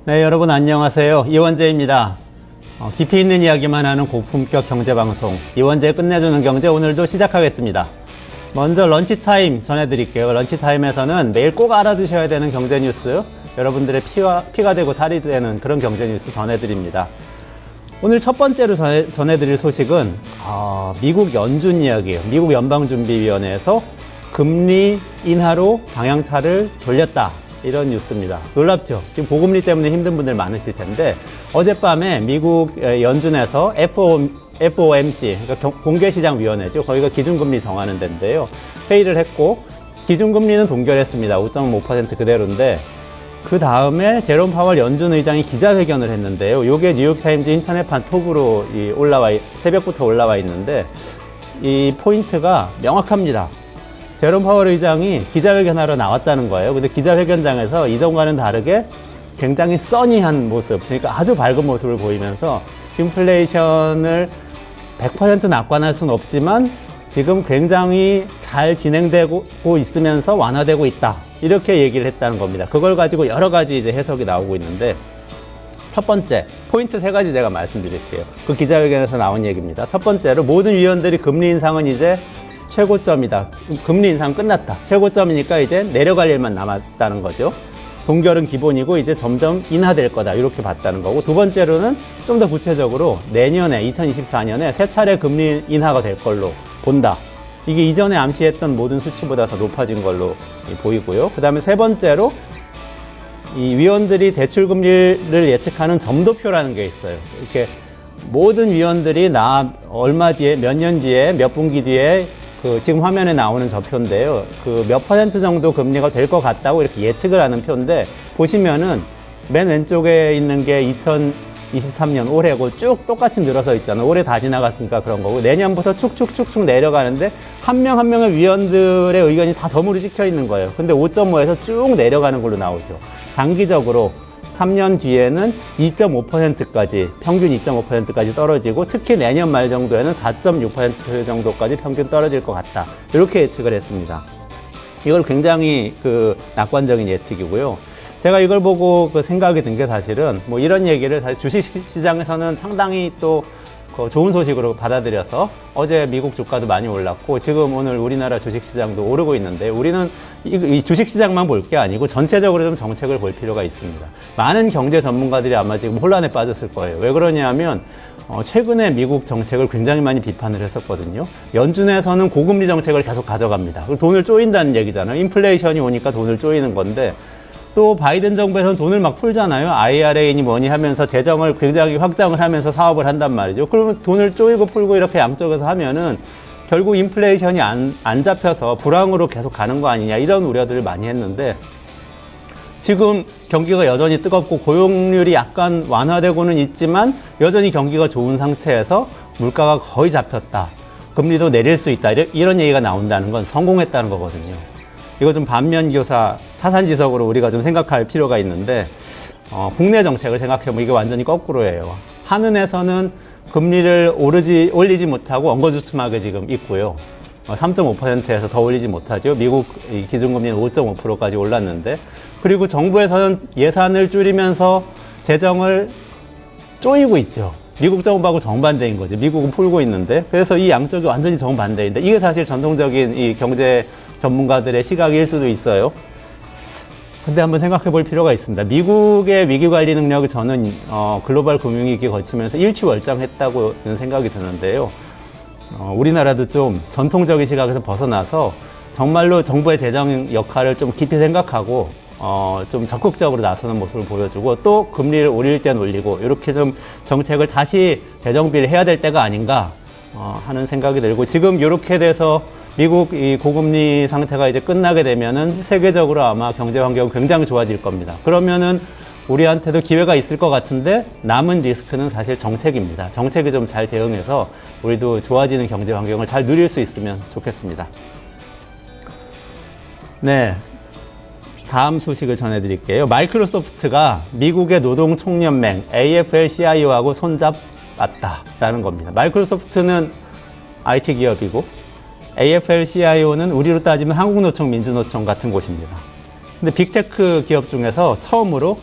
네, 여러분 안녕하세요. 이원재입니다. 깊이 있는 이야기만 하는 고품격 경제방송 이원재 끝내주는 경제, 오늘도 시작하겠습니다. 먼저 런치타임 전해드릴게요. 런치타임에서는 매일 꼭 알아두셔야 되는 경제 뉴스, 여러분들의 피가 되고 살이 되는 그런 경제 뉴스 전해드립니다. 오늘 첫 번째로 전해드릴 소식은 미국 연준 이야기예요. 미국 연방준비위원회에서 금리 인하로 방향타를 돌렸다, 이런 뉴스입니다. 놀랍죠? 지금 고금리 때문에 힘든 분들 많으실 텐데, 어젯밤에 미국 연준에서 FOMC, 그러니까 공개시장위원회죠. 거기가 기준금리 정하는 데인데요. 회의를 했고, 기준금리는 동결했습니다. 5.5% 그대로인데, 그 다음에 제롬 파월 연준 의장이 기자회견을 했는데요. 이게 뉴욕타임즈 인터넷판 톱으로 새벽부터 올라와 있는데, 이 포인트가 명확합니다. 제롬 파월 의장이 기자회견하러 나왔다는 거예요. 근데 기자회견장에서 이전과는 다르게 굉장히 써니한 모습, 그러니까 아주 밝은 모습을 보이면서 인플레이션을 100% 낙관할 수는 없지만 지금 굉장히 잘 진행되고 있으면서 완화되고 있다, 이렇게 얘기를 했다는 겁니다. 그걸 가지고 여러 가지 이제 해석이 나오고 있는데, 첫 번째 포인트 3가지 제가 말씀드릴게요. 그 기자회견에서 나온 얘기입니다. 첫 번째로, 모든 위원들이 금리 인상은 이제 최고점이다. 금리 인상 끝났다. 최고점이니까 이제 내려갈 일만 남았다는 거죠. 동결은 기본이고 이제 점점 인하될 거다, 이렇게 봤다는 거고, 두 번째로는 좀 더 구체적으로 내년에 2024년에 세 차례 금리 인하가 될 걸로 본다. 이게 이전에 암시했던 모든 수치보다 더 높아진 걸로 보이고요. 그 다음에 세 번째로, 이 위원들이 대출 금리를 예측하는 점도표라는 게 있어요. 이렇게 모든 위원들이 얼마 뒤에, 몇 년 뒤에, 몇 분기 뒤에 지금 화면에 나오는 저 표인데요. 몇 퍼센트 정도 금리가 될 것 같다고 이렇게 예측을 하는 표인데, 보시면은 맨 왼쪽에 있는 게 2023년 올해고 쭉 똑같이 늘어서 있잖아요. 올해 다 지나갔으니까 그런 거고, 내년부터 축축축축 내려가는데 한 명 한 명의 위원들의 의견이 다 점으로 찍혀 있는 거예요. 근데 5.5에서 쭉 내려가는 걸로 나오죠. 장기적으로 3년 뒤에는 2.5%까지, 평균 2.5%까지 떨어지고, 특히 내년 말 정도에는 4.6% 정도까지 평균 떨어질 것 같다, 이렇게 예측을 했습니다. 이걸 굉장히 낙관적인 예측이고요. 제가 이걸 보고 생각이 든 게, 사실은 이런 얘기를 사실 주식시장에서는 상당히 또 좋은 소식으로 받아들여서 어제 미국 주가도 많이 올랐고, 지금 오늘 우리나라 주식시장도 오르고 있는데, 우리는 이 주식시장만 볼 게 아니고 전체적으로 좀 정책을 볼 필요가 있습니다. 많은 경제 전문가들이 아마 지금 혼란에 빠졌을 거예요. 왜 그러냐면 최근에 미국 정책을 굉장히 많이 비판을 했었거든요. 연준에서는 고금리 정책을 계속 가져갑니다. 돈을 쪼인다는 얘기잖아요. 인플레이션이 오니까 돈을 쪼이는 건데, 또 바이든 정부에서는 돈을 막 풀잖아요. IRA니 뭐니 하면서 재정을 굉장히 확장을 하면서 사업을 한단 말이죠. 그러면 돈을 쪼이고 풀고 이렇게 양쪽에서 하면은 결국 인플레이션이 안 잡혀서 불황으로 계속 가는 거 아니냐, 이런 우려들을 많이 했는데, 지금 경기가 여전히 뜨겁고 고용률이 약간 완화되고는 있지만 여전히 경기가 좋은 상태에서 물가가 거의 잡혔다, 금리도 내릴 수 있다, 이런 얘기가 나온다는 건 성공했다는 거거든요. 이거 좀 반면교사, 타산지석으로 우리가 좀 생각할 필요가 있는데, 국내 정책을 생각해보면 이게 완전히 거꾸로예요. 한은에서는 금리를 올리지 못하고 엉거주춤하게 지금 있고요. 3.5%에서 더 올리지 못하죠. 미국 기준금리는 5.5%까지 올랐는데, 그리고 정부에서는 예산을 줄이면서 재정을 쪼이고 있죠. 미국 정부하고 정반대인 거죠. 미국은 풀고 있는데. 그래서 이 양쪽이 완전히 정반대인데, 이게 사실 전통적인 이 경제 전문가들의 시각일 수도 있어요. 근데 한번 생각해 볼 필요가 있습니다. 미국의 위기 관리 능력이 저는 글로벌 금융위기 거치면서 일취월장했다고 생각이 드는데요. 우리나라도 좀 전통적인 시각에서 벗어나서 정말로 정부의 재정 역할을 좀 깊이 생각하고 좀 적극적으로 나서는 모습을 보여주고, 또 금리를 올릴 땐 올리고, 이렇게 좀 정책을 다시 재정비를 해야 될 때가 아닌가 하는 생각이 들고, 지금 이렇게 돼서 미국 이 고금리 상태가 이제 끝나게 되면은 세계적으로 아마 경제 환경이 굉장히 좋아질 겁니다. 그러면은 우리한테도 기회가 있을 것 같은데, 남은 리스크는 사실 정책입니다. 정책이 좀 잘 대응해서 우리도 좋아지는 경제 환경을 잘 누릴 수 있으면 좋겠습니다. 네. 다음 소식을 전해드릴게요. 마이크로소프트가 미국의 노동총연맹 AFL-CIO하고 손잡았다라는 겁니다. 마이크로소프트는 IT 기업이고, AFL-CIO는 우리로 따지면 한국노총, 민주노총 같은 곳입니다. 근데 빅테크 기업 중에서 처음으로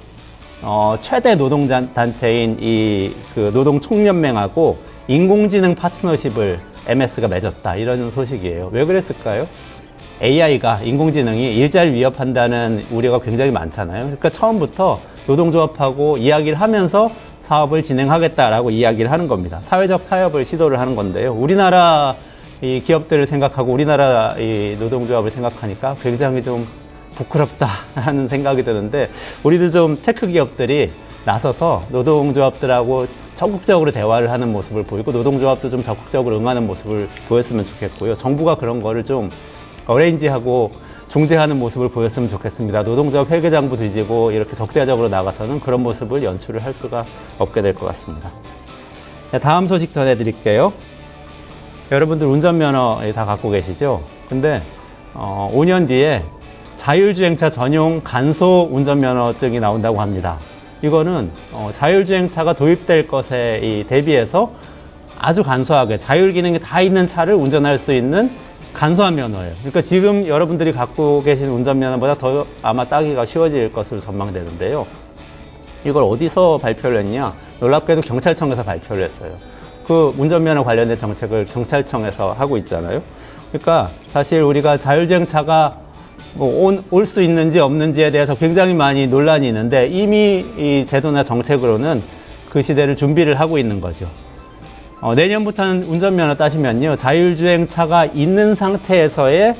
최대 노동단체인 그 노동총연맹하고 인공지능 파트너십을 MS가 맺었다. 이런 소식이에요. 왜 그랬을까요? AI가, 인공지능이 일자리를 위협한다는 우려가 굉장히 많잖아요. 그러니까 처음부터 노동조합하고 이야기를 하면서 사업을 진행하겠다라고 이야기를 하는 겁니다. 사회적 타협을 시도를 하는 건데요. 우리나라 이 기업들을 생각하고 우리나라 이 노동조합을 생각하니까 굉장히 좀 부끄럽다라는 생각이 드는데, 우리도 좀 테크 기업들이 나서서 노동조합들하고 적극적으로 대화를 하는 모습을 보이고 노동조합도 좀 적극적으로 응하는 모습을 보였으면 좋겠고요. 정부가 그런 거를 좀 어레인지하고 중재하는 모습을 보였으면 좋겠습니다. 노동조합 회계장부 뒤지고 이렇게 적대적으로 나가서는 그런 모습을 연출을 할 수가 없게 될 것 같습니다. 네, 다음 소식 전해드릴게요. 여러분들 운전면허 다 갖고 계시죠? 근데 5년 뒤에 자율주행차 전용 간소 운전면허증이 나온다고 합니다. 이거는 자율주행차가 도입될 것에 대비해서 아주 간소하게 자율 기능이 다 있는 차를 운전할 수 있는 간소한 면허예요. 그러니까 지금 여러분들이 갖고 계신 운전면허보다 더 아마 따기가 쉬워질 것으로 전망되는데요. 이걸 어디서 발표를 했냐? 놀랍게도 경찰청에서 발표를 했어요. 그 운전면허 관련된 정책을 경찰청에서 하고 있잖아요. 그러니까 사실 우리가 자율주행차가 올 수 있는지 없는지에 대해서 굉장히 많이 논란이 있는데, 이미 이 제도나 정책으로는 그 시대를 준비를 하고 있는 거죠. 내년부터는 운전면허 따시면요, 자율주행차가 있는 상태에서의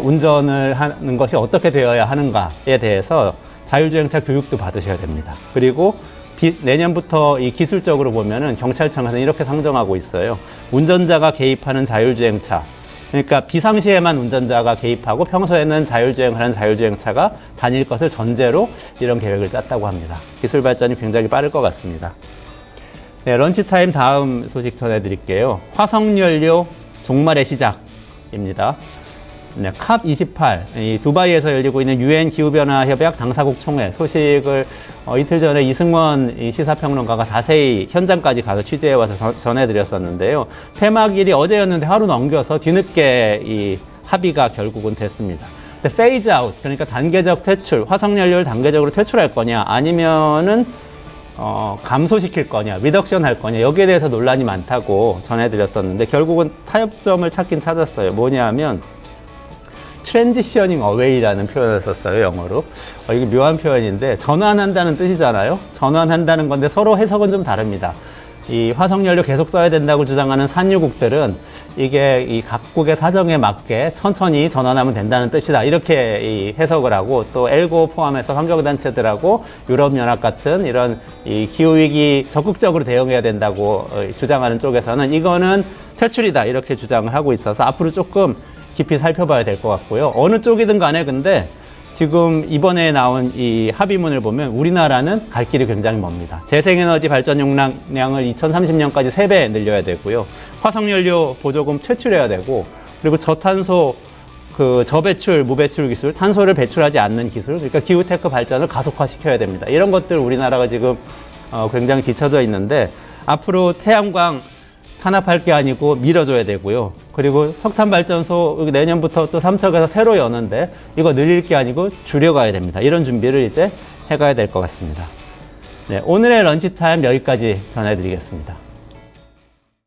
운전을 하는 것이 어떻게 되어야 하는가에 대해서 자율주행차 교육도 받으셔야 됩니다. 그리고 내년부터 이 기술적으로 보면은 경찰청에서는 이렇게 상정하고 있어요. 운전자가 개입하는 자율주행차, 그러니까 비상시에만 운전자가 개입하고 평소에는 자율주행하는 자율주행차가 다닐 것을 전제로 이런 계획을 짰다고 합니다. 기술 발전이 굉장히 빠를 것 같습니다. 네, 런치타임 다음 소식 전해드릴게요. 화석연료 종말의 시작입니다. 네, 캅28, 이 두바이에서 열리고 있는 UN 기후변화 협약 당사국 총회 소식을 이틀 전에 이승원 시사평론가가 자세히 현장까지 가서 취재해 와서 전해드렸었는데요. 폐막일이 어제였는데 하루 넘겨서 뒤늦게 이 합의가 결국은 됐습니다. 근데 페이즈 아웃, 그러니까 단계적 퇴출, 화석연료를 단계적으로 퇴출할 거냐, 아니면은 감소시킬 거냐, 리덕션 할 거냐, 여기에 대해서 논란이 많다고 전해드렸었는데, 결국은 타협점을 찾긴 찾았어요. 뭐냐면 트랜지셔닝 어웨이라는 표현을 썼어요, 영어로. 이게 묘한 표현인데, 전환한다는 뜻이잖아요. 전환한다는 건데 서로 해석은 좀 다릅니다. 이 화석연료 계속 써야 된다고 주장하는 산유국들은 이게 이 각국의 사정에 맞게 천천히 전환하면 된다는 뜻이다, 이렇게 이 해석을 하고, 또 엘고 포함해서 환경단체들하고 유럽연합 같은 이런 이 기후위기 적극적으로 대응해야 된다고 주장하는 쪽에서는 이거는 퇴출이다, 이렇게 주장을 하고 있어서 앞으로 조금 깊이 살펴봐야 될 것 같고요. 어느 쪽이든 간에 근데 지금 이번에 나온 이 합의문을 보면 우리나라는 갈 길이 굉장히 멉니다. 재생에너지 발전 용량을 2030년까지 3배 늘려야 되고요. 화석연료 보조금 퇴출해야 되고, 그리고 저탄소 저배출, 무배출 기술, 탄소를 배출하지 않는 기술, 그러니까 기후테크 발전을 가속화시켜야 됩니다. 이런 것들 우리나라가 지금 굉장히 뒤처져 있는데, 앞으로 태양광 탄압할 게 아니고 밀어줘야 되고요. 그리고 석탄발전소 내년부터 또 삼척에서 새로 여는데 이거 늘릴 게 아니고 줄여가야 됩니다. 이런 준비를 이제 해가야 될 것 같습니다. 네, 오늘의 런치타임 여기까지 전해드리겠습니다.